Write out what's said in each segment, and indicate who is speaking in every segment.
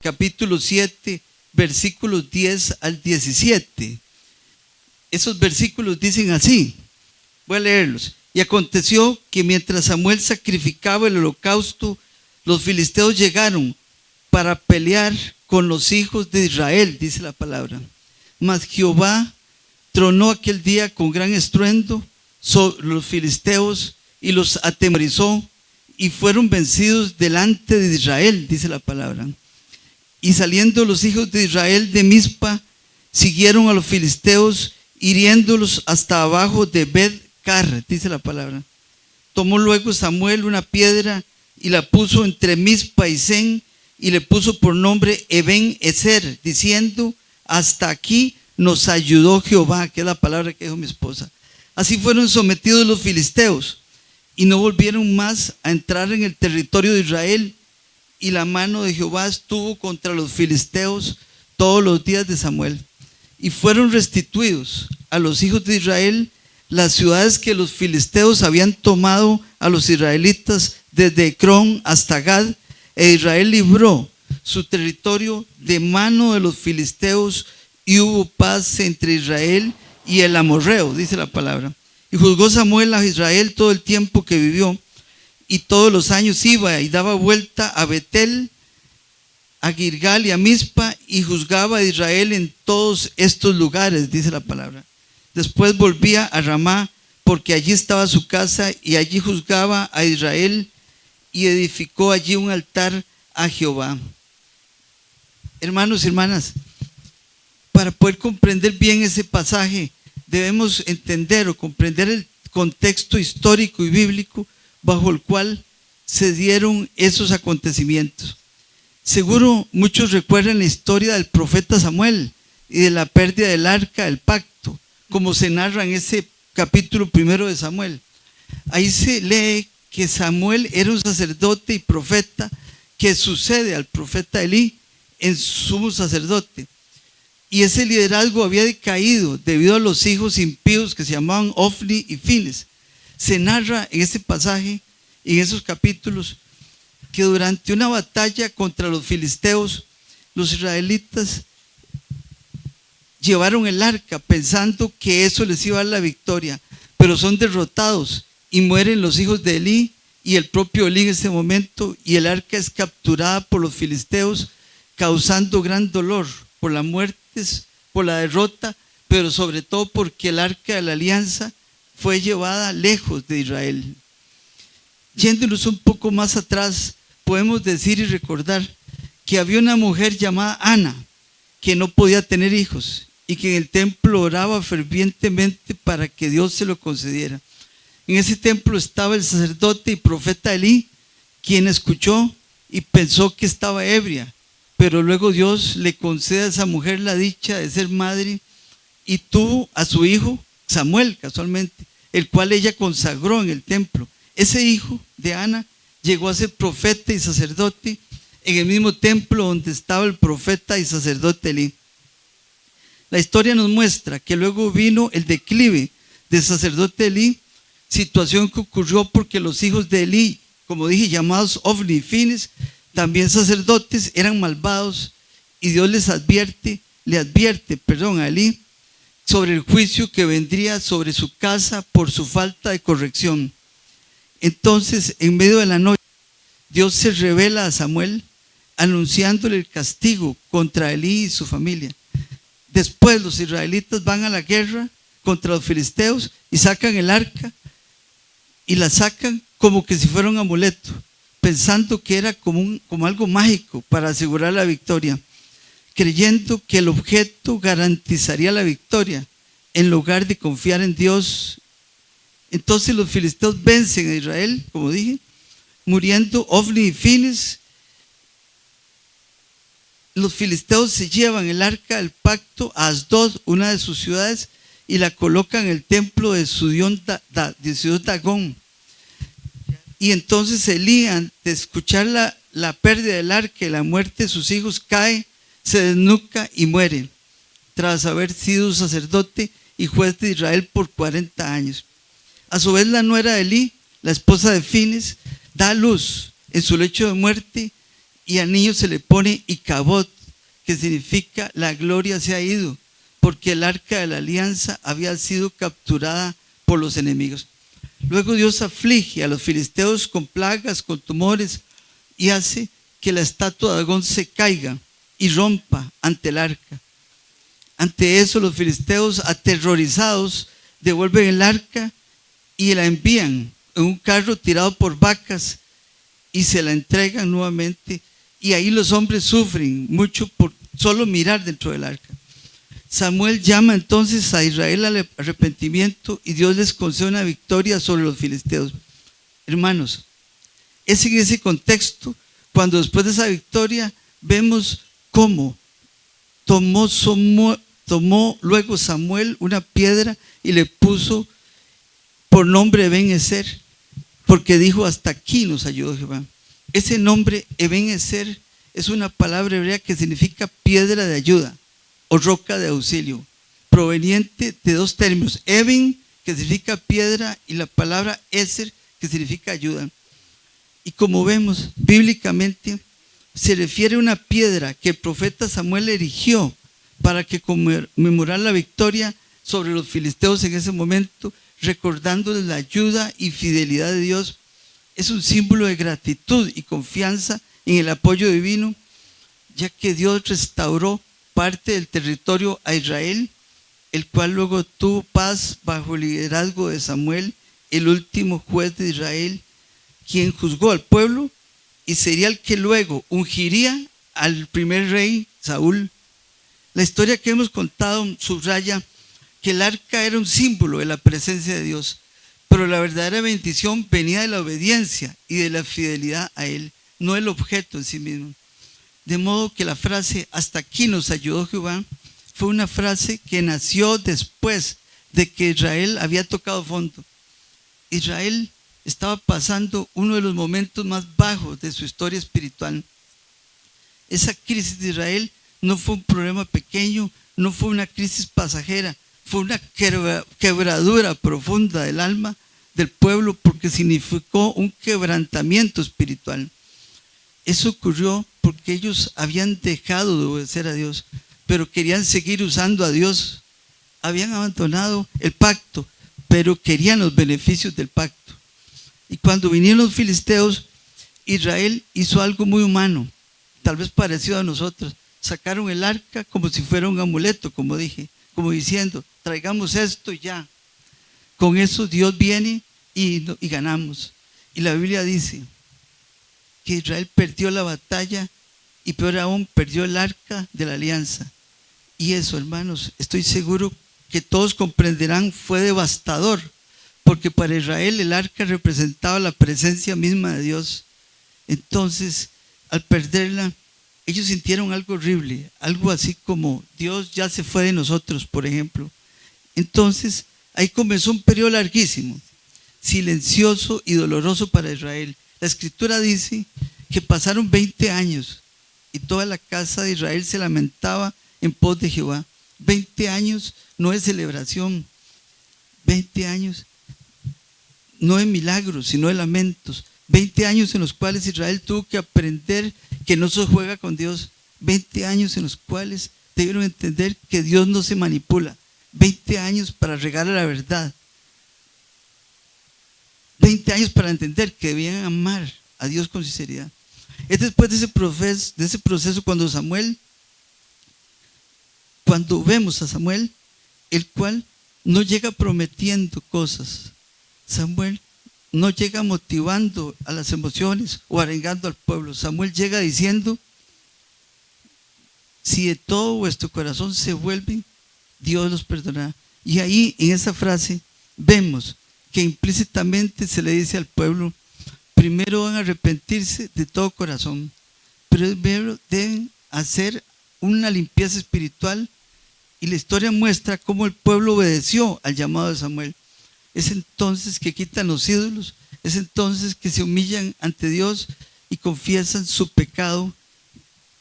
Speaker 1: capítulo 7, versículos 10 al 17. Esos versículos dicen así, voy a leerlos. Y aconteció que mientras Samuel sacrificaba el holocausto, los filisteos llegaron para pelear con los hijos de Israel, dice la palabra. Mas Jehová tronó aquel día con gran estruendo sobre los filisteos y los atemorizó y fueron vencidos delante de Israel, dice la palabra. Y saliendo los hijos de Israel de Mizpa, siguieron a los filisteos, hiriéndolos hasta abajo de Bet-car, dice la palabra. Tomó luego Samuel una piedra y la puso entre Mizpa y Sen, y le puso por nombre Eben-ezer, diciendo, hasta aquí nos ayudó Jehová, que es la palabra que dijo mi esposa. Así fueron sometidos los filisteos, y no volvieron más a entrar en el territorio de Israel, y la mano de Jehová estuvo contra los filisteos todos los días de Samuel. Y fueron restituidos a los hijos de Israel las ciudades que los filisteos habían tomado a los israelitas desde Ecrón hasta Gad, e Israel libró su territorio de mano de los filisteos, y hubo paz entre Israel y el amorreo, dice la palabra. Y juzgó Samuel a Israel todo el tiempo que vivió, y todos los años iba y daba vuelta a Betel, a Gilgal y a Mizpa, y juzgaba a Israel en todos estos lugares, dice la palabra. Después volvía a Ramá, porque allí estaba su casa, y allí juzgaba a Israel, y edificó allí un altar a Jehová. Hermanos y hermanas, para poder comprender bien ese pasaje, debemos entender o comprender el contexto histórico y bíblico bajo el cual se dieron esos acontecimientos. Seguro muchos recuerdan la historia del profeta Samuel y de la pérdida del arca del pacto, como se narra en ese capítulo 1 de Samuel. Ahí se lee que Samuel era un sacerdote y profeta que sucede al profeta Elí en sumo sacerdote. Y ese liderazgo había decaído debido a los hijos impíos que se llamaban Ofni y Fines. Se narra en ese pasaje, en esos capítulos, que durante una batalla contra los filisteos, los israelitas llevaron el arca pensando que eso les iba a dar la victoria, pero son derrotados y mueren los hijos de Elí y el propio Elí en ese momento, y el arca es capturada por los filisteos, causando gran dolor por las muertes, por la derrota, pero sobre todo porque el arca de la alianza fue llevada lejos de Israel. Yéndonos un poco más atrás, podemos decir y recordar que había una mujer llamada Ana que no podía tener hijos y que en el templo oraba fervientemente para que Dios se lo concediera. En ese templo estaba el sacerdote y profeta Elí, quien escuchó y pensó que estaba ebria, pero luego Dios le concede a esa mujer la dicha de ser madre y tuvo a su hijo Samuel, casualmente, el cual ella consagró en el templo. Ese hijo de Ana llegó a ser profeta y sacerdote en el mismo templo donde estaba el profeta y sacerdote Elí. La historia nos muestra que luego vino el declive del sacerdote Elí, situación que ocurrió porque los hijos de Elí, como dije, llamados Ofni y Fines, también sacerdotes, eran malvados, y Dios le advierte a Elí sobre el juicio que vendría sobre su casa por su falta de corrección. Entonces, en medio de la noche, Dios se revela a Samuel, anunciándole el castigo contra Elí y su familia. Después los israelitas van a la guerra contra los filisteos y sacan el arca, y la sacan como que si fuera un amuleto, pensando que era como algo mágico para asegurar la victoria, creyendo que el objeto garantizaría la victoria en lugar de confiar en Dios. Entonces los filisteos vencen a Israel, como dije, muriendo Ofni y Fines. Los filisteos se llevan el arca del pacto a Asdod, una de sus ciudades, y la colocan en el templo de su dios Dagón. Y entonces Elí, ante escuchar la pérdida del arca y la muerte de sus hijos, cae, se desnuca y muere, tras haber sido sacerdote y juez de Israel por 40 años. A su vez, la nuera de Elí, la esposa de Fines, da a luz en su lecho de muerte, y al niño se le pone Icabod, que significa la gloria se ha ido, porque el arca de la alianza había sido capturada por los enemigos. Luego Dios aflige a los filisteos con plagas, con tumores, y hace que la estatua de Dagón se caiga y rompa ante el arca. Ante eso, los filisteos, aterrorizados, devuelven el arca y la envían en un carro tirado por vacas y se la entregan nuevamente. Y ahí los hombres sufren mucho por solo mirar dentro del arca. Samuel llama entonces a Israel al arrepentimiento y Dios les concede una victoria sobre los filisteos. Hermanos, es en ese contexto cuando después de esa victoria vemos cómo tomó luego Samuel una piedra y le puso por nombre Eben-Ezer, porque dijo: hasta aquí nos ayudó Jehová. Ese nombre Eben-Ezer es una palabra hebrea que significa piedra de ayuda o roca de auxilio, proveniente de dos términos: Eben, que significa piedra, y la palabra Ezer, que significa ayuda. Y como vemos bíblicamente, se refiere a una piedra que el profeta Samuel erigió para que conmemorar la victoria sobre los filisteos en ese momento, recordándoles la ayuda y fidelidad de Dios. Es un símbolo de gratitud y confianza en el apoyo divino, ya que Dios restauró parte del territorio a Israel, el cual luego tuvo paz bajo el liderazgo de Samuel, el último juez de Israel, quien juzgó al pueblo y sería el que luego ungiría al primer rey Saúl. La historia que hemos contado subraya que el arca era un símbolo de la presencia de Dios, pero la verdadera bendición venía de la obediencia y de la fidelidad a Él, no el objeto en sí mismo. De modo que la frase "hasta aquí nos ayudó Jehová" fue una frase que nació después de que Israel había tocado fondo. Israel estaba pasando uno de los momentos más bajos de su historia espiritual. Esa crisis de Israel no fue un problema pequeño, no fue una crisis pasajera, fue una quebradura profunda del alma del pueblo, porque significó un quebrantamiento espiritual. Eso ocurrió porque ellos habían dejado de obedecer a Dios, pero querían seguir usando a Dios. Habían abandonado el pacto, pero querían los beneficios del pacto. Y cuando vinieron los filisteos, Israel hizo algo muy humano, tal vez parecido a nosotros. Sacaron el arca como si fuera un amuleto, como dije, como diciendo: traigamos esto y ya. Con eso Dios viene y ganamos. Y la Biblia dice que Israel perdió la batalla y peor aún, perdió el arca de la alianza. Y eso, hermanos, estoy seguro que todos comprenderán, fue devastador, porque para Israel el arca representaba la presencia misma de Dios. Entonces, al perderla, ellos sintieron algo horrible, algo así como: Dios ya se fue de nosotros, por ejemplo. Entonces, ahí comenzó un periodo larguísimo, silencioso y doloroso para Israel. La Escritura dice que pasaron 20 años y toda la casa de Israel se lamentaba en pos de Jehová. 20 años no es celebración, 20 años no de milagros, sino de lamentos. 20 años en los cuales Israel tuvo que aprender que no se juega con Dios. 20 años en los cuales debieron entender que Dios no se manipula. 20 años para regalar la verdad. 20 años para entender que debían amar a Dios con sinceridad. Es después de ese proceso cuando vemos a Samuel, el cual no llega prometiendo cosas. Samuel no llega motivando a las emociones o arengando al pueblo. Samuel llega diciendo: si de todo vuestro corazón se vuelven, Dios los perdonará. Y ahí, en esa frase, vemos que implícitamente se le dice al pueblo: primero van a arrepentirse de todo corazón, pero deben hacer una limpieza espiritual. Y la historia muestra cómo el pueblo obedeció al llamado de Samuel. Es entonces que quitan los ídolos, es entonces que se humillan ante Dios y confiesan su pecado.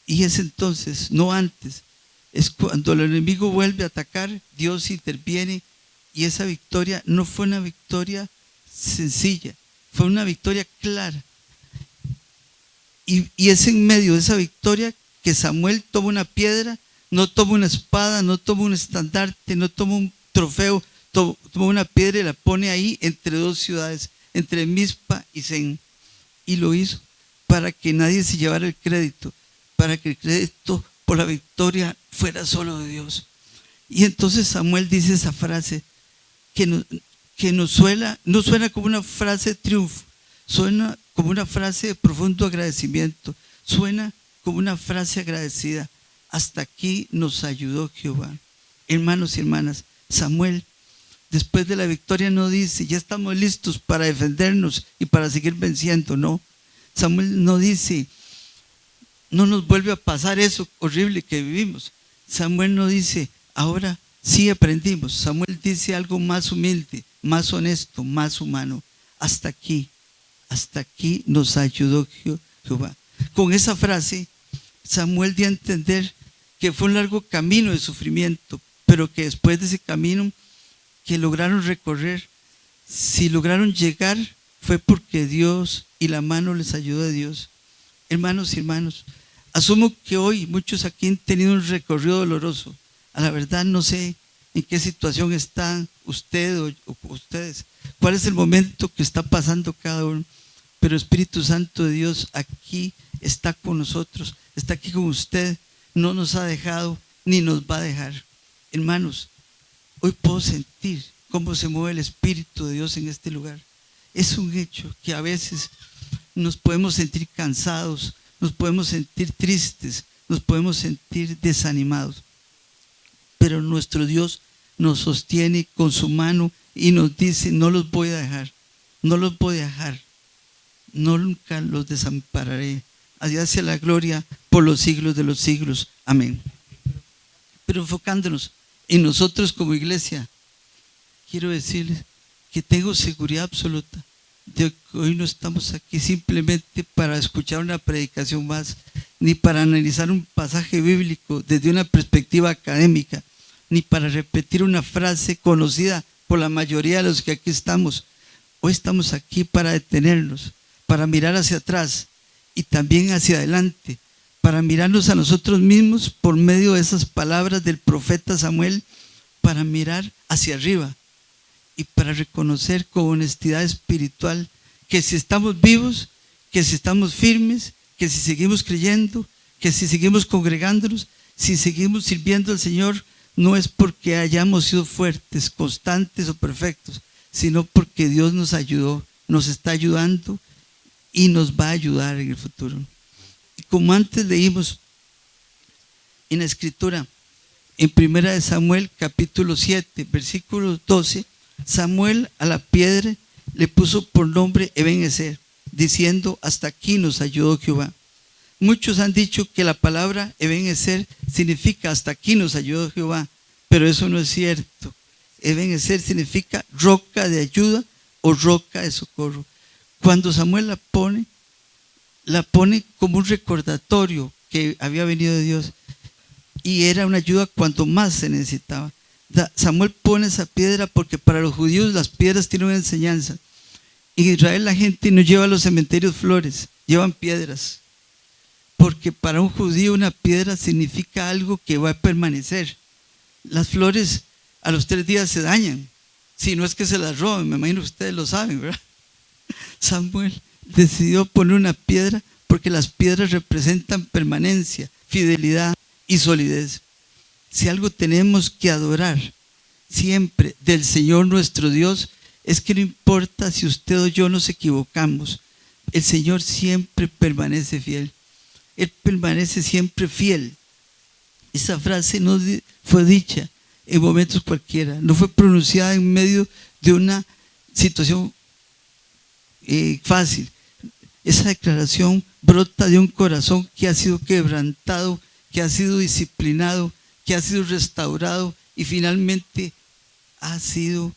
Speaker 1: Y es entonces, no antes, es cuando el enemigo vuelve a atacar, Dios interviene. Y esa victoria no fue una victoria sencilla, fue una victoria clara. Y es en medio de esa victoria que Samuel toma una piedra, no toma una espada, no toma un estandarte, no toma un trofeo, toma una piedra y la pone ahí entre dos ciudades, entre Mizpa y Sen. Y lo hizo para que nadie se llevara el crédito, para que el crédito por la victoria fuera solo de Dios. Y entonces Samuel dice esa frase que no suena como una frase de triunfo, suena como una frase de profundo agradecimiento, suena como una frase agradecida. Hasta aquí nos ayudó Jehová. Hermanos y hermanas, Samuel, después de la victoria, no dice, ya estamos listos para defendernos y para seguir venciendo, no. Samuel no dice, no nos vuelve a pasar eso horrible que vivimos. Samuel no dice, ahora sí aprendimos. Samuel dice algo más humilde, más honesto, más humano. Hasta aquí nos ayudó Jehová. Con esa frase, Samuel dio a entender que fue un largo camino de sufrimiento, pero que después de ese camino que lograron recorrer, si lograron llegar, fue porque Dios y la mano les ayudó de Dios. Hermanos y hermanos, asumo que hoy muchos aquí han tenido un recorrido doloroso. A la verdad no sé en qué situación están usted o ustedes, cuál es el momento que está pasando cada uno, pero el Espíritu Santo de Dios aquí está con nosotros, está aquí con usted, no nos ha dejado ni nos va a dejar. Hermanos, hoy puedo sentir cómo se mueve el Espíritu de Dios en este lugar. Es un hecho que a veces nos podemos sentir cansados, nos podemos sentir tristes, nos podemos sentir desanimados, pero nuestro Dios nos sostiene con su mano y nos dice, no los voy a dejar, no los voy a dejar, nunca los desampararé. Allá sea la gloria por los siglos de los siglos. Amén. Pero enfocándonos en nosotros como iglesia, quiero decirles que tengo seguridad absoluta de que hoy no estamos aquí simplemente para escuchar una predicación más, ni para analizar un pasaje bíblico desde una perspectiva académica, ni para repetir una frase conocida por la mayoría de los que aquí estamos. Hoy estamos aquí para detenernos, para mirar hacia atrás y también hacia adelante, para mirarnos a nosotros mismos por medio de esas palabras del profeta Samuel, para mirar hacia arriba y para reconocer con honestidad espiritual que si estamos vivos, que si estamos firmes, que si seguimos creyendo, que si seguimos congregándonos, si seguimos sirviendo al Señor, no es porque hayamos sido fuertes, constantes o perfectos, sino porque Dios nos ayudó, nos está ayudando y nos va a ayudar en el futuro. Y como antes leímos en la Escritura, en 1 Samuel capítulo 7, versículo 12, Samuel a la piedra le puso por nombre Eben-Ezer, diciendo, hasta aquí nos ayudó Jehová. Muchos han dicho que la palabra Eben-Ezer significa hasta aquí nos ayudó Jehová, pero eso no es cierto. Eben-Ezer significa roca de ayuda o roca de socorro. Cuando Samuel la pone como un recordatorio que había venido de Dios y era una ayuda cuando más se necesitaba. Samuel pone esa piedra porque para los judíos las piedras tienen una enseñanza. En Israel la gente no lleva a los cementerios flores, llevan piedras. Porque para un judío una piedra significa algo que va a permanecer. Las flores a los 3 días se dañan, si no es que se las roben, me imagino que ustedes lo saben, ¿verdad? Samuel decidió poner una piedra porque las piedras representan permanencia, fidelidad y solidez. Si algo tenemos que adorar siempre del Señor nuestro Dios, es que no importa si usted o yo nos equivocamos, el Señor siempre permanece fiel. Él permanece siempre fiel. Esa frase no fue dicha en momentos cualquiera, no fue pronunciada en medio de una situación fácil. Esa declaración brota de un corazón que ha sido quebrantado, que ha sido disciplinado, que ha sido restaurado y finalmente ha sido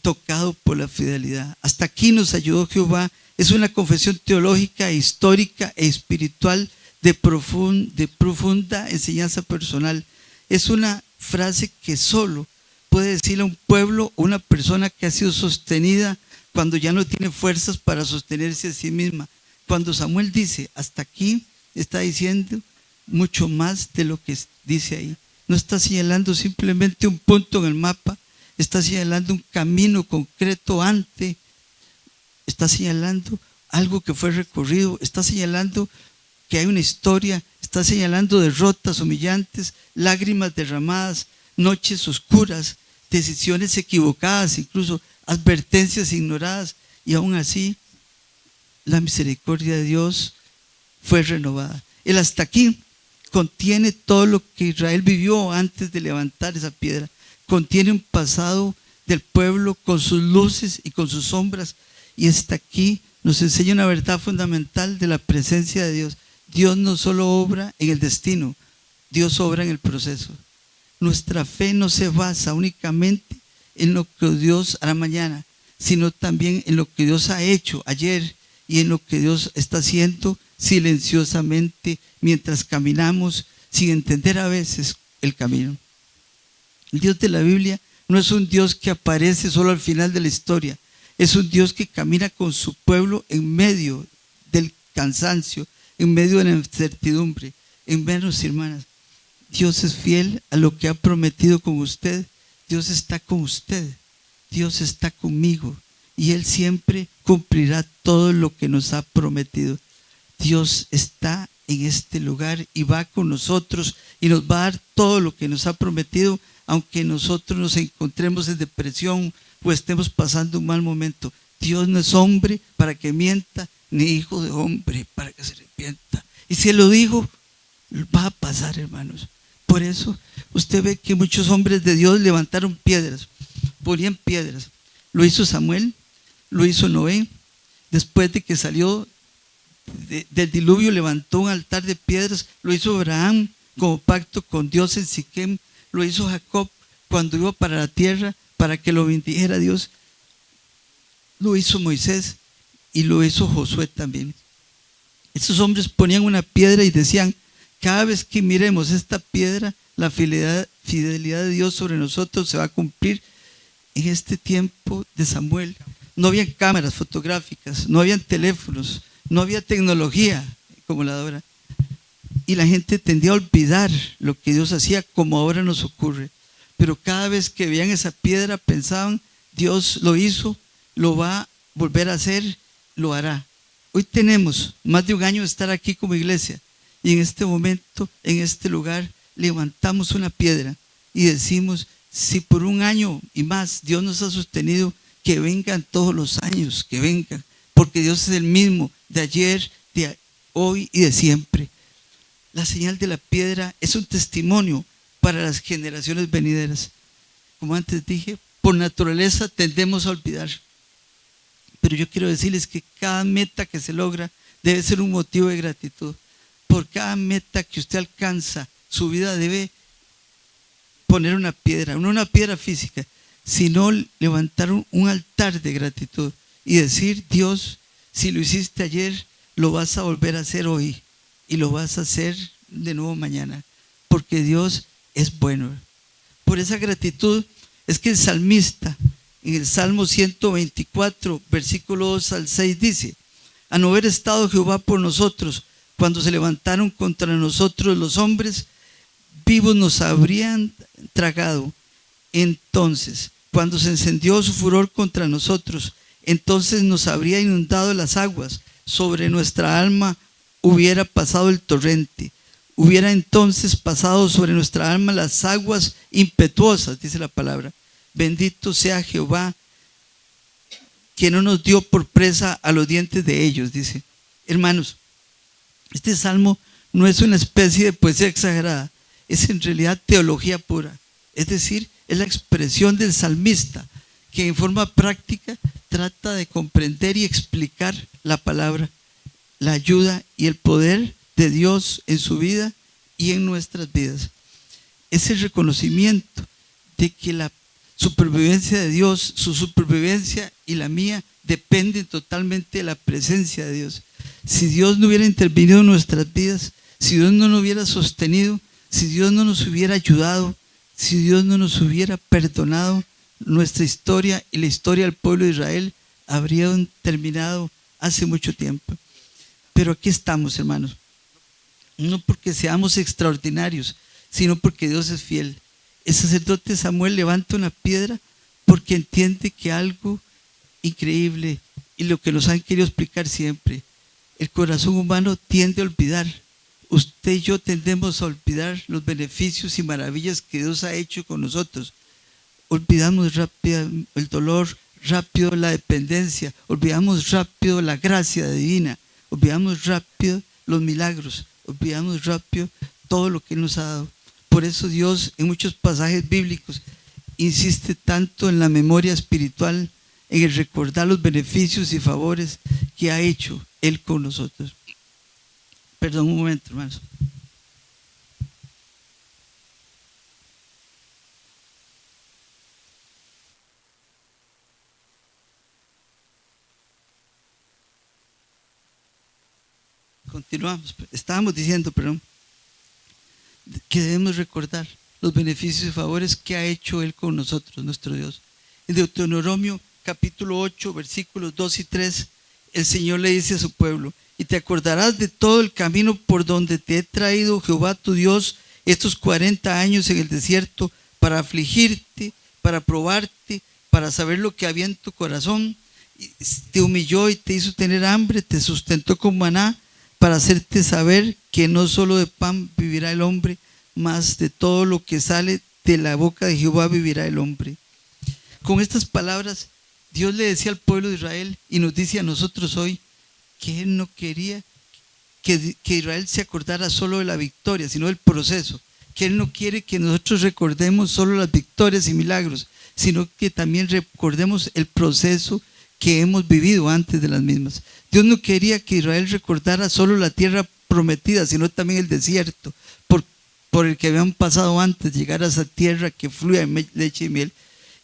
Speaker 1: tocado por la fidelidad. Hasta aquí nos ayudó Jehová. Es una confesión teológica, histórica e espiritual de profunda enseñanza personal. Es una frase que solo puede decirle a un pueblo o una persona que ha sido sostenida cuando ya no tiene fuerzas para sostenerse a sí misma. Cuando Samuel dice hasta aquí, está diciendo mucho más de lo que dice ahí. No está señalando simplemente un punto en el mapa, está señalando un camino concreto antes, está señalando algo que fue recorrido, está señalando que hay una historia, está señalando derrotas humillantes, lágrimas derramadas, noches oscuras, decisiones equivocadas, incluso advertencias ignoradas, y aún así la misericordia de Dios fue renovada. El hasta aquí contiene todo lo que Israel vivió antes de levantar esa piedra, contiene un pasado del pueblo con sus luces y con sus sombras, y hasta aquí nos enseña una verdad fundamental de la presencia de Dios. Dios no solo obra en el destino, Dios obra en el proceso. Nuestra fe no se basa únicamente en lo que Dios hará mañana, sino también en lo que Dios ha hecho ayer y en lo que Dios está haciendo silenciosamente mientras caminamos sin entender a veces el camino. El Dios de la Biblia no es un Dios que aparece solo al final de la historia, es un Dios que camina con su pueblo en medio del cansancio, en medio de la incertidumbre, en menos, hermanas. Dios es fiel a lo que ha prometido con usted. Dios está con usted. Dios está conmigo. Y Él siempre cumplirá todo lo que nos ha prometido. Dios está en este lugar y va con nosotros y nos va a dar todo lo que nos ha prometido, aunque nosotros nos encontremos en depresión o estemos pasando un mal momento. Dios no es hombre para que mienta, ni hijo de hombre para que se arrepienta. Y si Él lo dijo, va a pasar, hermanos. Por eso usted ve que muchos hombres de Dios levantaron piedras, ponían piedras. Lo hizo Samuel, lo hizo Noé. Después de que salió del diluvio, levantó un altar de piedras. Lo hizo Abraham como pacto con Dios en Siquem. Lo hizo Jacob cuando iba para la tierra para que lo bendijera Dios. Lo hizo Moisés y lo hizo Josué también. Estos hombres ponían una piedra y decían: cada vez que miremos esta piedra, la fidelidad de Dios sobre nosotros se va a cumplir. En este tiempo de Samuel no había cámaras fotográficas, no habían teléfonos, no había tecnología como la de ahora. Y la gente tendía a olvidar lo que Dios hacía, como ahora nos ocurre. Pero cada vez que veían esa piedra pensaban: Dios lo hizo, lo va a volver a hacer, lo hará. Hoy tenemos más de un año de estar aquí como iglesia. Y en este momento, en este lugar, levantamos una piedra y decimos: si por un año y más Dios nos ha sostenido, que vengan todos los años, que vengan, porque Dios es el mismo de ayer, de hoy y de siempre. La señal de la piedra es un testimonio para las generaciones venideras. Como antes dije, por naturaleza tendemos a olvidar. Pero yo quiero decirles que cada meta que se logra debe ser un motivo de gratitud. Por cada meta que usted alcanza, su vida debe poner una piedra, no una piedra física, sino levantar un altar de gratitud y decir: Dios, si lo hiciste ayer, lo vas a volver a hacer hoy y lo vas a hacer de nuevo mañana, porque Dios es bueno. Por esa gratitud es que el salmista en el Salmo 124, versículo 2 al 6 dice: a no haber estado Jehová por nosotros, cuando se levantaron contra nosotros los hombres, vivos nos habrían tragado. Entonces, cuando se encendió su furor contra nosotros, entonces nos habría inundado las aguas, sobre nuestra alma hubiera pasado el torrente. Hubiera entonces pasado sobre nuestra alma las aguas impetuosas, dice la palabra. Bendito sea Jehová, que no nos dio por presa a los dientes de ellos, dice. Hermanos, este salmo no es una especie de poesía exagerada, es en realidad teología pura. Es decir, es la expresión del salmista que en forma práctica trata de comprender y explicar la palabra, la ayuda y el poder de Dios en su vida y en nuestras vidas. Es el reconocimiento de que la supervivencia de Dios, su supervivencia y la mía, dependen totalmente de la presencia de Dios. Si Dios no hubiera intervenido en nuestras vidas, si Dios no nos hubiera sostenido, si Dios no nos hubiera ayudado, si Dios no nos hubiera perdonado, nuestra historia y la historia del pueblo de Israel habrían terminado hace mucho tiempo. Pero aquí estamos, hermanos. No porque seamos extraordinarios, sino porque Dios es fiel. El sacerdote Samuel levanta una piedra porque entiende que algo increíble, y lo que nos han querido explicar siempre, el corazón humano tiende a olvidar. Usted y yo tendemos a olvidar los beneficios y maravillas que Dios ha hecho con nosotros. Olvidamos rápido el dolor, rápido la dependencia, olvidamos rápido la gracia divina, olvidamos rápido los milagros, olvidamos rápido todo lo que Él nos ha dado. Por eso Dios en muchos pasajes bíblicos insiste tanto en la memoria espiritual, en el recordar los beneficios y favores que ha hecho Él con nosotros. Perdón un momento, hermanos. Continuamos. Estábamos diciendo, perdón, que debemos recordar los beneficios y favores que ha hecho Él con nosotros, nuestro Dios. En Deuteronomio capítulo 8, versículos 2 y 3, el Señor le dice a su pueblo: y te acordarás de todo el camino por donde te he traído Jehová tu Dios estos 40 años en el desierto, para afligirte, para probarte, para saber lo que había en tu corazón. Te humilló y te hizo tener hambre, te sustentó con maná, para hacerte saber que no solo de pan vivirá el hombre, mas de todo lo que sale de la boca de Jehová vivirá el hombre. Con estas palabras, Dios le decía al pueblo de Israel, y nos dice a nosotros hoy, que Él no quería que Israel se acordara solo de la victoria, sino del proceso. Que Él no quiere que nosotros recordemos solo las victorias y milagros, sino que también recordemos el proceso que hemos vivido antes de las mismas. Dios no quería que Israel recordara solo la tierra prometida, sino también el desierto por el que habían pasado antes de llegar a esa tierra que fluye en leche y miel.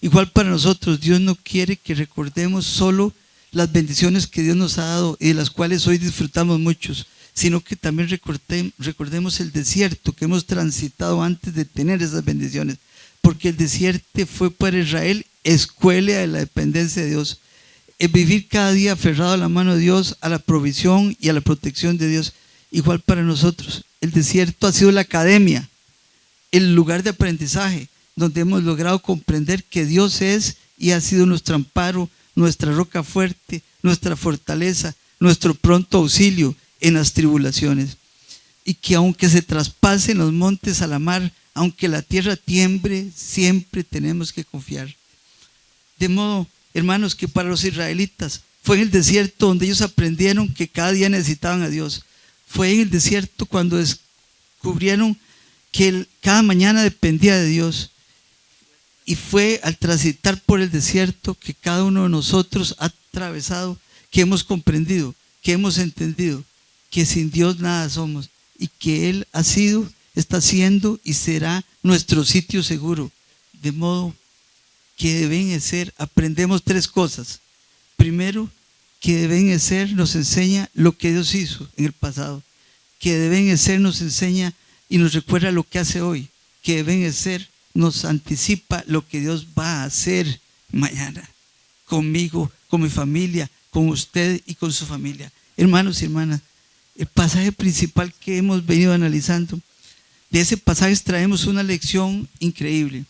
Speaker 1: Igual para nosotros, Dios no quiere que recordemos solo las bendiciones que Dios nos ha dado y de las cuales hoy disfrutamos muchos, sino que también recordemos el desierto que hemos transitado antes de tener esas bendiciones, porque el desierto fue para Israel escuela de la dependencia de Dios. El vivir cada día aferrado a la mano de Dios, a la provisión y a la protección de Dios. Igual para nosotros, el desierto ha sido la academia, el lugar de aprendizaje, donde hemos logrado comprender que Dios es y ha sido nuestro amparo, nuestra roca fuerte, nuestra fortaleza, nuestro pronto auxilio en las tribulaciones. Y que aunque se traspasen los montes a la mar, aunque la tierra tiemble, siempre tenemos que confiar. De modo, hermanos, que para los israelitas fue en el desierto donde ellos aprendieron que cada día necesitaban a Dios. Fue en el desierto cuando descubrieron que cada mañana dependía de Dios. Y fue al transitar por el desierto que cada uno de nosotros ha atravesado, que hemos comprendido, que hemos entendido que sin Dios nada somos y que Él ha sido, está siendo y será nuestro sitio seguro. De modo que deben ser, aprendemos tres cosas. Primero, que deben ser nos enseña lo que Dios hizo en el pasado. Que deben ser nos enseña y nos recuerda lo que hace hoy. Que deben ser nos anticipa lo que Dios va a hacer mañana. Conmigo, con mi familia, con usted y con su familia. Hermanos y hermanas, el pasaje principal que hemos venido analizando, de ese pasaje extraemos una lección increíble.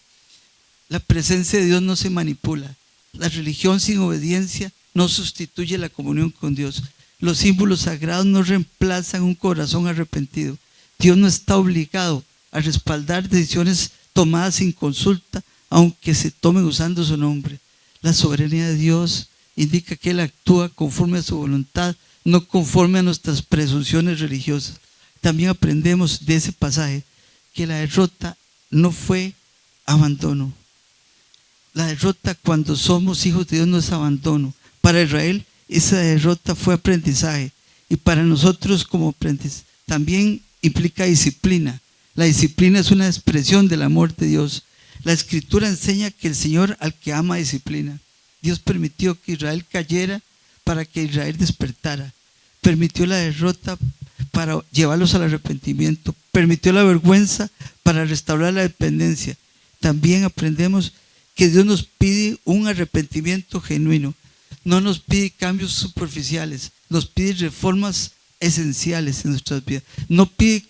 Speaker 1: La presencia de Dios no se manipula. La religión sin obediencia no sustituye la comunión con Dios. Los símbolos sagrados no reemplazan un corazón arrepentido. Dios no está obligado a respaldar decisiones tomadas sin consulta, aunque se tomen usando su nombre. La soberanía de Dios indica que Él actúa conforme a su voluntad, no conforme a nuestras presunciones religiosas. También aprendemos de ese pasaje que la derrota no fue abandono. La derrota cuando somos hijos de Dios no es abandono. Para Israel esa derrota fue aprendizaje, y para nosotros como aprendiz también implica disciplina. La disciplina es una expresión del amor de Dios. La Escritura enseña que el Señor al que ama disciplina. Dios permitió que Israel cayera para que Israel despertara. Permitió la derrota para llevarlos al arrepentimiento. Permitió la vergüenza para restaurar la dependencia. También aprendemos que Dios nos pide un arrepentimiento genuino. No nos pide cambios superficiales, nos pide reformas esenciales en nuestras vidas. No pide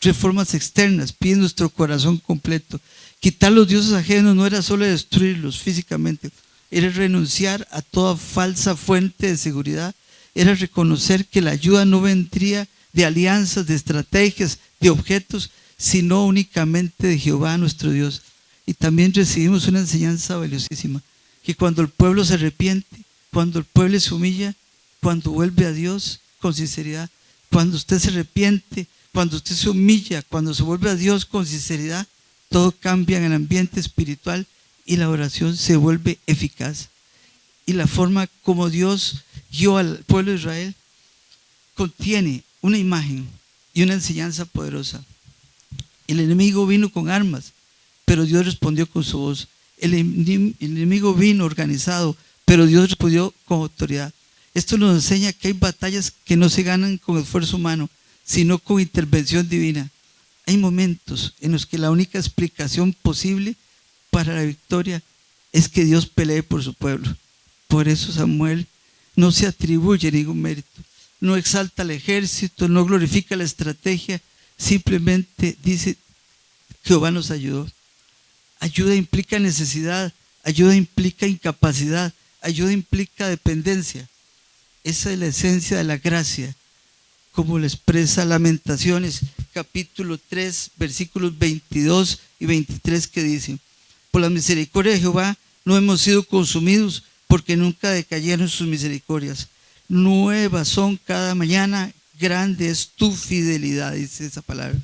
Speaker 1: reformas externas, pide nuestro corazón completo. Quitar los dioses ajenos no era solo destruirlos físicamente, era renunciar a toda falsa fuente de seguridad, era reconocer que la ayuda no vendría de alianzas, de estrategias, de objetos, sino únicamente de Jehová nuestro Dios. Y también recibimos una enseñanza valiosísima, que cuando el pueblo se arrepiente, cuando el pueblo se humilla, cuando vuelve a Dios con sinceridad, cuando usted se arrepiente, cuando usted se humilla, cuando se vuelve a Dios con sinceridad, todo cambia en el ambiente espiritual y la oración se vuelve eficaz. Y la forma como Dios guió al pueblo de Israel contiene una imagen y una enseñanza poderosa. El enemigo vino con armas, pero Dios respondió con su voz. El enemigo vino organizado, pero Dios respondió con autoridad. Esto nos enseña que hay batallas que no se ganan con esfuerzo humano, sino con intervención divina. Hay momentos en los que la única explicación posible para la victoria es que Dios pelee por su pueblo. Por eso Samuel no se atribuye ningún mérito, no exalta al ejército, no glorifica la estrategia, simplemente dice: Jehová nos ayudó. Ayuda implica necesidad, ayuda implica incapacidad, ayuda implica dependencia. Esa es la esencia de la gracia, como lo expresa Lamentaciones, capítulo 3, versículos 22 y 23, que dicen: por la misericordia de Jehová no hemos sido consumidos, porque nunca decayeron sus misericordias. Nuevas son cada mañana, grande es tu fidelidad, dice esa palabra.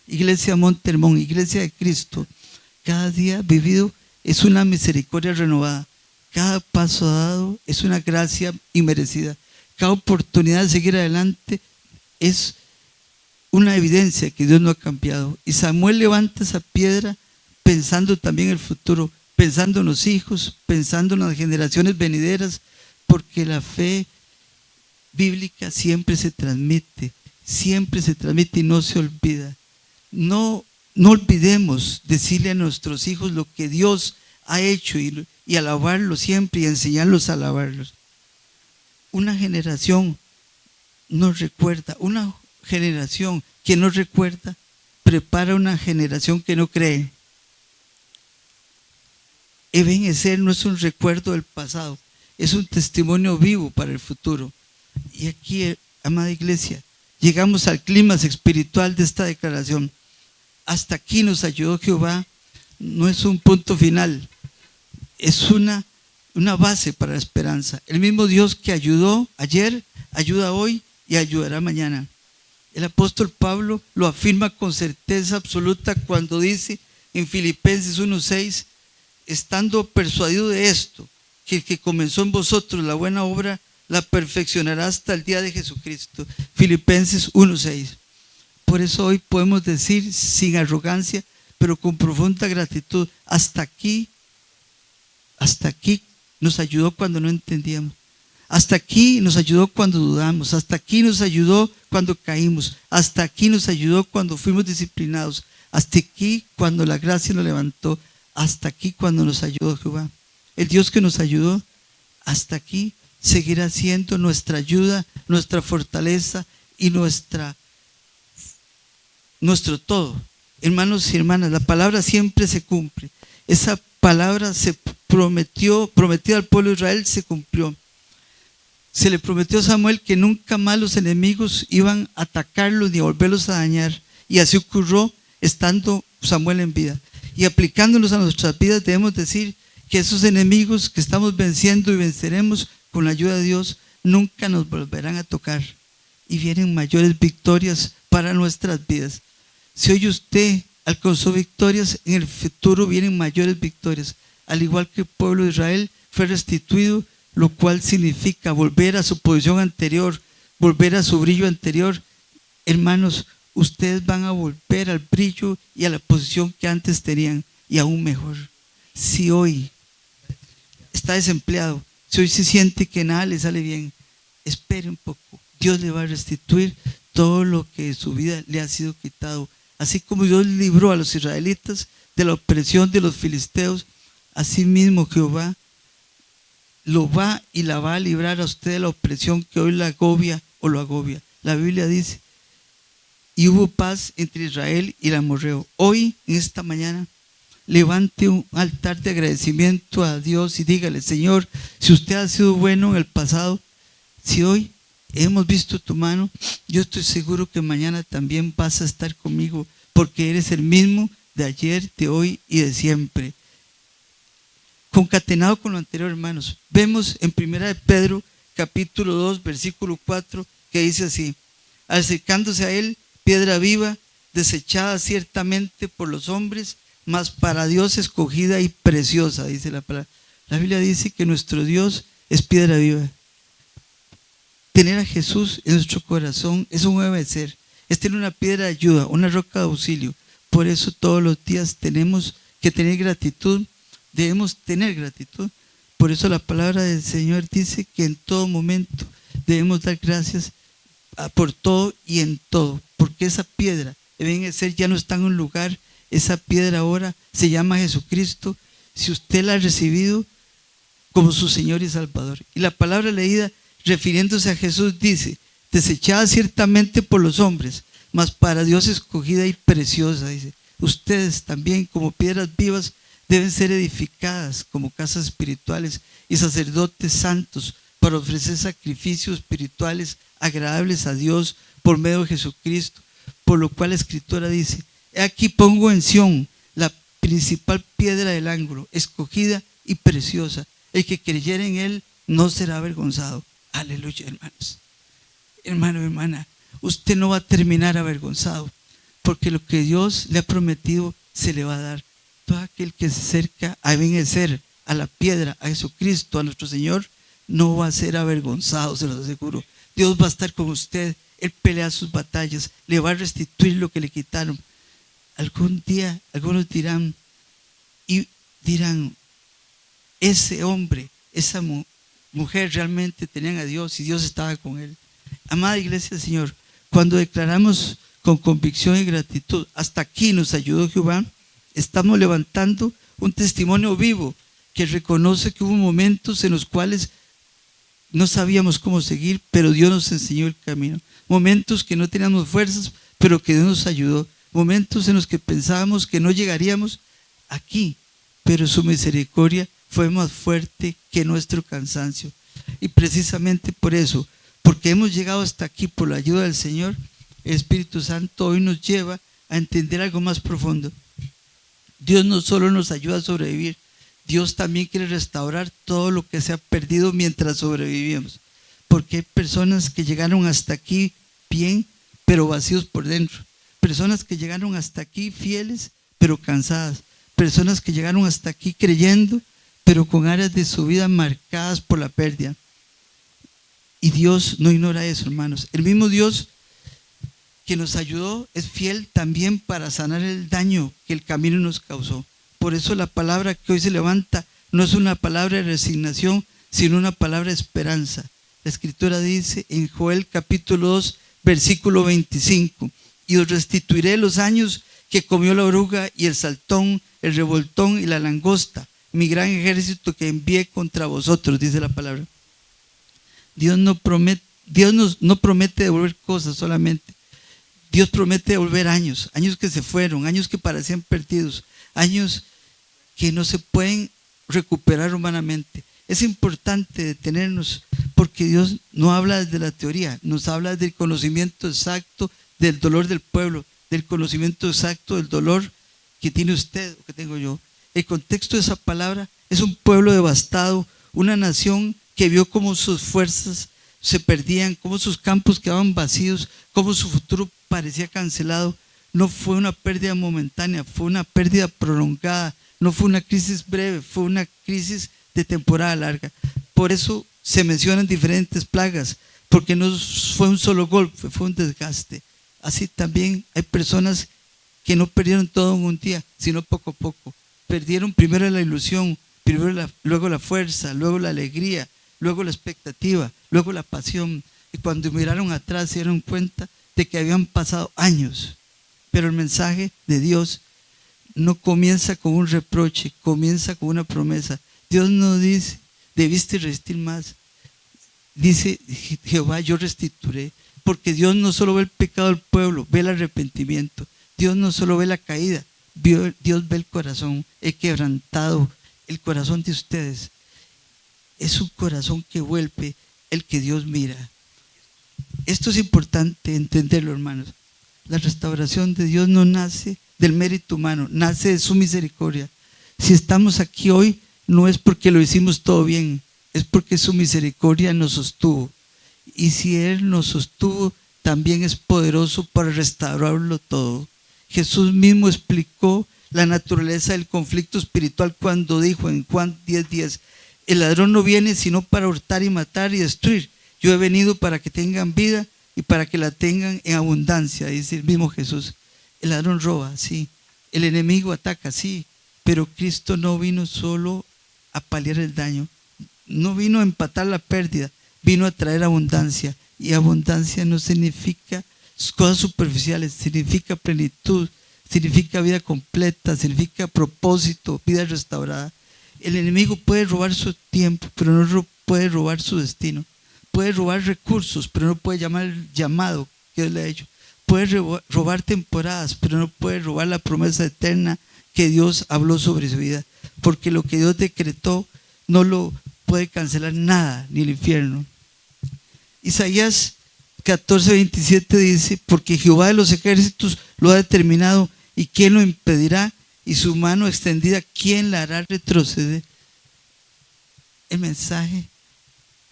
Speaker 1: Iglesia Monte Hermón, Iglesia de Cristo, cada día vivido es una misericordia renovada. Cada paso dado es una gracia inmerecida. Cada oportunidad de seguir adelante es una evidencia que Dios no ha cambiado. Y Samuel levanta esa piedra pensando también en el futuro, pensando en los hijos, pensando en las generaciones venideras, porque la fe bíblica siempre se transmite y no se olvida. No olvidemos decirle a nuestros hijos lo que Dios ha hecho y alabarlo siempre y enseñarlos a alabarlos. Una generación que no recuerda prepara una generación que no cree. Ebenecer no es un recuerdo del pasado, es un testimonio vivo para el futuro. Y aquí, amada iglesia, llegamos al clímax espiritual de esta declaración. Hasta aquí nos ayudó Jehová. No es un punto final, es una base para la esperanza. El mismo Dios que ayudó ayer, ayuda hoy y ayudará mañana. El apóstol Pablo lo afirma con certeza absoluta cuando dice en Filipenses 1:6: estando persuadido de esto, que el que comenzó en vosotros la buena obra la perfeccionará hasta el día de Jesucristo. Filipenses 1:6. Por eso hoy podemos decir sin arrogancia, pero con profunda gratitud: hasta aquí nos ayudó cuando no entendíamos. Hasta aquí nos ayudó cuando dudamos. Hasta aquí nos ayudó cuando caímos. Hasta aquí nos ayudó cuando fuimos disciplinados. Hasta aquí cuando la gracia nos levantó. Hasta aquí cuando nos ayudó Jehová. El Dios que nos ayudó hasta aquí seguirá siendo nuestra ayuda, nuestra fortaleza y nuestro todo. Hermanos y hermanas, la palabra siempre se cumple. Esa palabra se prometida al pueblo de Israel, se cumplió. Se le prometió a Samuel que nunca más los enemigos iban a atacarlos ni a volverlos a dañar. Y así ocurrió estando Samuel en vida. Y aplicándonos a nuestras vidas debemos decir que esos enemigos que estamos venciendo y venceremos con la ayuda de Dios nunca nos volverán a tocar. Y vienen mayores victorias para nuestras vidas. Si hoy usted alcanzó victorias, en el futuro vienen mayores victorias. Al igual que el pueblo de Israel fue restituido, lo cual significa volver a su posición anterior, volver a su brillo anterior. Hermanos, ustedes van a volver al brillo y a la posición que antes tenían, y aún mejor. Si hoy está desempleado, si hoy se siente que nada le sale bien, espere un poco. Dios le va a restituir todo lo que de su vida le ha sido quitado. Así como Dios libró a los israelitas de la opresión de los filisteos, así mismo Jehová lo va y la va a librar a usted de la opresión que hoy la agobia o lo agobia. La Biblia dice, y hubo paz entre Israel y el amorreo. Hoy, en esta mañana, levante un altar de agradecimiento a Dios y dígale: Señor, si usted ha sido bueno en el pasado, si hoy hemos visto tu mano, yo estoy seguro que mañana también vas a estar conmigo, porque eres el mismo de ayer, de hoy y de siempre. Concatenado con lo anterior, hermanos, vemos en 1 de Pedro capítulo 2 versículo 4 que dice así: acercándose a él, piedra viva, desechada ciertamente por los hombres, mas para Dios escogida y preciosa, dice la palabra. La Biblia dice que nuestro Dios es piedra viva. Tener a Jesús en nuestro corazón es un debe ser, es tener una piedra de ayuda, una roca de auxilio. Por eso todos los días tenemos que tener gratitud, debemos tener gratitud. Por eso la palabra del Señor dice que en todo momento debemos dar gracias por todo y en todo, porque esa piedra debe ser, ya no está en un lugar, esa piedra ahora se llama Jesucristo, si usted la ha recibido como su Señor y Salvador. Y la palabra leída refiriéndose a Jesús dice: desechada ciertamente por los hombres, mas para Dios escogida y preciosa. Dice, ustedes también como piedras vivas deben ser edificadas como casas espirituales y sacerdotes santos para ofrecer sacrificios espirituales agradables a Dios por medio de Jesucristo, por lo cual la Escritura dice: he aquí pongo en Sión la principal piedra del ángulo, escogida y preciosa, el que creyere en él no será avergonzado. Aleluya, hermanos. Hermano, hermana, usted no va a terminar avergonzado, porque lo que Dios le ha prometido se le va a dar. Todo aquel que se acerca a vencer a la piedra, a Jesucristo, a nuestro Señor, no va a ser avergonzado, se los aseguro. Dios va a estar con usted, Él pelea sus batallas, le va a restituir lo que le quitaron. Algún día, algunos dirán, ese hombre, esa mujer realmente tenían a Dios y Dios estaba con él. Amada iglesia del Señor, cuando declaramos con convicción y gratitud: hasta aquí nos ayudó Jehová, estamos levantando un testimonio vivo que reconoce que hubo momentos en los cuales no sabíamos cómo seguir, pero Dios nos enseñó el camino. Momentos que no teníamos fuerzas, pero que Dios nos ayudó. Momentos en los que pensábamos que no llegaríamos aquí, pero su misericordia fue más fuerte que nuestro cansancio. Y precisamente por eso, porque hemos llegado hasta aquí por la ayuda del Señor, el Espíritu Santo hoy nos lleva a entender algo más profundo. Dios no solo nos ayuda a sobrevivir, Dios también quiere restaurar todo lo que se ha perdido mientras sobrevivimos. Porque hay personas que llegaron hasta aquí bien, pero vacíos por dentro. Personas que llegaron hasta aquí fieles, pero cansadas. Personas que llegaron hasta aquí creyendo, pero con áreas de su vida marcadas por la pérdida. Y Dios no ignora eso, hermanos. El mismo Dios que nos ayudó es fiel también para sanar el daño que el camino nos causó. Por eso la palabra que hoy se levanta no es una palabra de resignación, sino una palabra de esperanza. La Escritura dice en Joel capítulo 2, versículo 25: y os restituiré los años que comió la oruga y el saltón, el revoltón y la langosta, mi gran ejército que envié contra vosotros, dice la palabra. Dios no promete devolver cosas solamente. Dios promete devolver años, años que se fueron, años que parecían perdidos, años que no se pueden recuperar humanamente. Es importante detenernos porque Dios no habla desde la teoría, nos habla del conocimiento exacto del dolor del pueblo, del conocimiento exacto del dolor que tiene usted o que tengo yo. El contexto de esa palabra es un pueblo devastado, una nación que vio cómo sus fuerzas se perdían, cómo sus campos quedaban vacíos, cómo su futuro parecía cancelado. No fue una pérdida momentánea, fue una pérdida prolongada, no fue una crisis breve, fue una crisis de temporada larga. Por eso se mencionan diferentes plagas, porque no fue un solo golpe, fue un desgaste. Así también hay personas que no perdieron todo en un día, sino poco a poco. Perdieron primero la ilusión, luego la fuerza, luego la alegría, luego la expectativa, luego la pasión. Y cuando miraron atrás se dieron cuenta de que habían pasado años. Pero el mensaje de Dios no comienza con un reproche, comienza con una promesa. Dios no dice, debiste resistir más. Dice Jehová, yo restituiré. porque Dios no solo ve el pecado del pueblo, ve el arrepentimiento. Dios no solo ve la caída, Dios ve el corazón, el quebrantado, el corazón de ustedes. Es un corazón que vuelve el que Dios mira. Esto es importante entenderlo, hermanos. La restauración de Dios no nace del mérito humano, nace de su misericordia. Si estamos aquí hoy, no es porque lo hicimos todo bien, es porque su misericordia nos sostuvo. Y si Él nos sostuvo, también es poderoso para restaurarlo todo. Jesús mismo explicó la naturaleza del conflicto espiritual cuando dijo en Juan 10:10, el ladrón no viene sino para hurtar y matar y destruir. Yo he venido para que tengan vida y para que la tengan en abundancia, dice el mismo Jesús. El ladrón roba, sí. El enemigo ataca, sí. Pero Cristo no vino solo a paliar el daño. No vino a empatar la pérdida. Vino a traer abundancia. Y abundancia no significa cosas superficiales. Significa plenitud. Significa vida completa. Significa propósito. Vida restaurada. El enemigo puede robar su tiempo, pero no puede robar su destino. Puede robar recursos, pero no puede llamar el llamado que Dios le ha hecho. Puede robar temporadas, pero no puede robar la promesa eterna que Dios habló sobre su vida. Porque lo que Dios decretó no lo puede cancelar nada, ni el infierno. Isaías 14:27 dice, porque Jehová de los ejércitos lo ha determinado, ¿y quién lo impedirá? Y su mano extendida, ¿quién la hará retroceder? El mensaje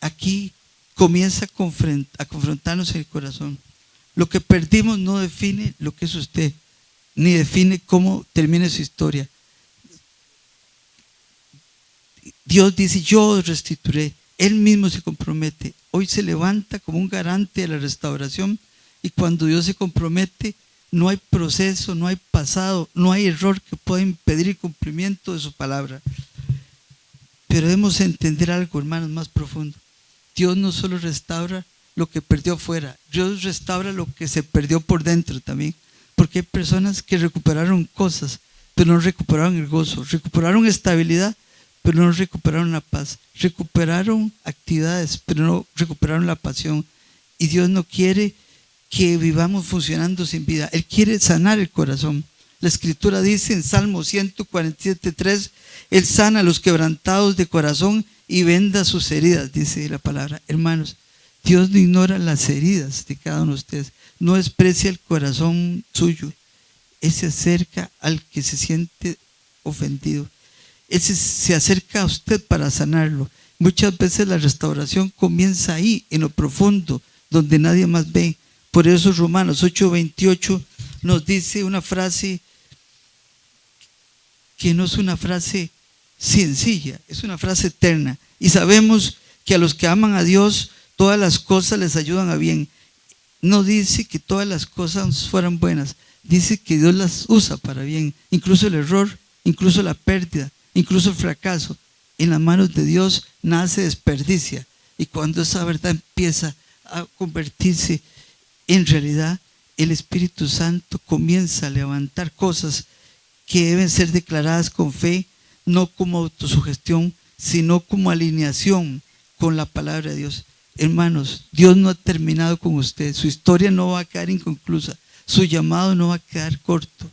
Speaker 1: aquí comienza a confrontarnos en el corazón. Lo que perdimos no define lo que es usted, ni define cómo termina su historia. Dios dice, yo os restituiré. Él mismo se compromete. Hoy se levanta como un garante de la restauración, y cuando Dios se compromete, no hay proceso, no hay pasado, no hay error que pueda impedir el cumplimiento de su palabra. Pero debemos entender algo, hermanos, más profundo. Dios no solo restaura lo que perdió afuera, Dios restaura lo que se perdió por dentro también. Porque hay personas que recuperaron cosas, pero no recuperaron el gozo, recuperaron estabilidad, pero no recuperaron la paz, recuperaron actividades, pero no recuperaron la pasión. Y Dios no quiere que vivamos funcionando sin vida. Él quiere sanar el corazón. La escritura dice en Salmo 147:3, Él sana a los quebrantados de corazón y venda sus heridas, dice la palabra. Hermanos, Dios no ignora las heridas de cada uno de ustedes, no desprecia el corazón suyo. Él se acerca al que se siente ofendido. Él se acerca a usted para sanarlo. Muchas veces la restauración comienza ahí, en lo profundo, donde nadie más ve. Por eso Romanos 8:28 nos dice una frase que no es una frase sencilla, es una frase eterna. Y sabemos que a los que aman a Dios, todas las cosas les ayudan a bien. No dice que todas las cosas fueran buenas, dice que Dios las usa para bien. Incluso el error, incluso la pérdida, incluso el fracaso, en las manos de Dios nada se desperdicia. Y cuando esa verdad empieza a convertirse en realidad, el Espíritu Santo comienza a levantar cosas que deben ser declaradas con fe, no como autosugestión, sino como alineación con la palabra de Dios. Hermanos, Dios no ha terminado con usted. Su historia no va a quedar inconclusa. Su llamado no va a quedar corto.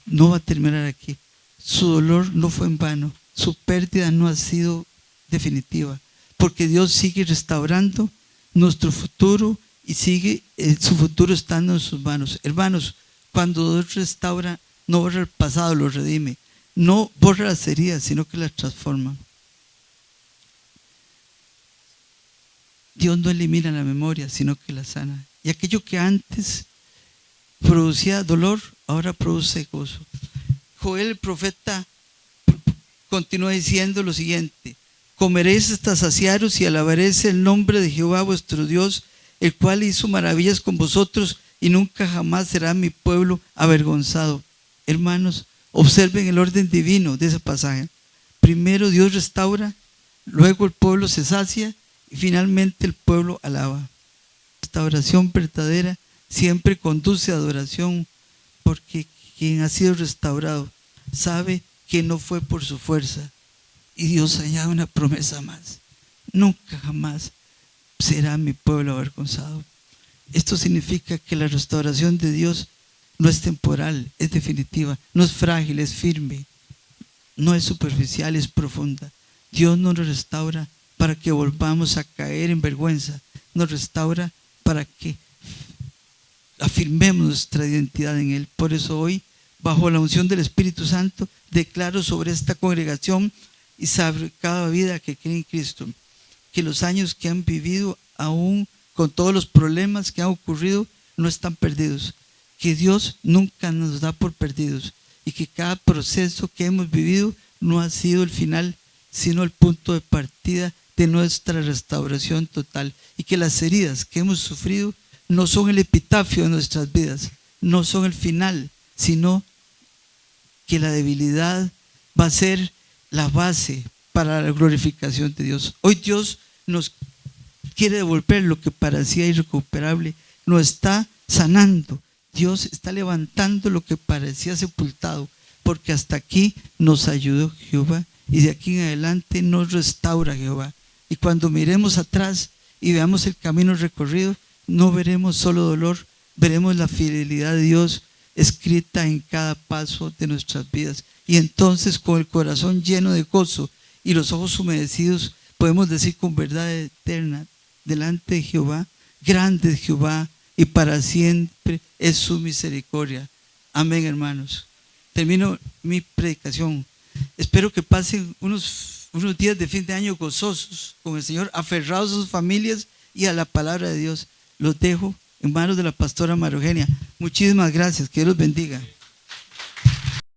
Speaker 1: No va a terminar aquí. Su dolor no fue en vano. Su pérdida no ha sido definitiva. Porque Dios sigue restaurando nuestro futuro y sigue su futuro estando en sus manos. Hermanos, cuando Dios restaura, no borra el pasado, lo redime. No borra las heridas, sino que las transforma. Dios no elimina la memoria, sino que la sana. Y aquello que antes producía dolor, ahora produce gozo. Joel el profeta continúa diciendo lo siguiente: comeréis hasta saciaros y alabaréis el nombre de Jehová vuestro Dios, el cual hizo maravillas con vosotros, y nunca jamás será mi pueblo avergonzado. Hermanos, observen el orden divino de ese pasaje. Primero Dios restaura, luego el pueblo se sacia y finalmente el pueblo alaba. Esta oración verdadera siempre conduce a adoración, porque quien ha sido restaurado sabe que no fue por su fuerza. Y Dios añade una promesa más: nunca jamás será mi pueblo avergonzado. Esto significa que la restauración de Dios no es temporal, es definitiva, no es frágil, es firme, no es superficial, es profunda. Dios nos restaura para que volvamos a caer en vergüenza, nos restaura para que afirmemos nuestra identidad en Él. Por eso hoy, bajo la unción del Espíritu Santo, declaro sobre esta congregación y sobre cada vida que cree en Cristo, que los años que han vivido, aún con todos los problemas que han ocurrido, no están perdidos, que Dios nunca nos da por perdidos y que cada proceso que hemos vivido no ha sido el final, sino el punto de partida de nuestra restauración total, y que las heridas que hemos sufrido no son el epitafio de nuestras vidas, no son el final, sino que la debilidad va a ser la base para la glorificación de Dios. Hoy Dios nos quiere devolver lo que parecía irrecuperable, nos está sanando. Dios está levantando lo que parecía sepultado, porque hasta aquí nos ayudó Jehová y de aquí en adelante nos restaura Jehová. Y cuando miremos atrás y veamos el camino recorrido, no veremos solo dolor, veremos la fidelidad de Dios escrita en cada paso de nuestras vidas. Y entonces, con el corazón lleno de gozo y los ojos humedecidos, podemos decir con verdad eterna delante de Jehová: grande es Jehová y para siempre es su misericordia. Amén, hermanos. Termino mi predicación. Espero que pasen unos días de fin de año gozosos con el Señor, aferrados a sus familias y a la palabra de Dios. Los dejo en manos de la pastora María Eugenia. Muchísimas gracias. Que Dios los bendiga.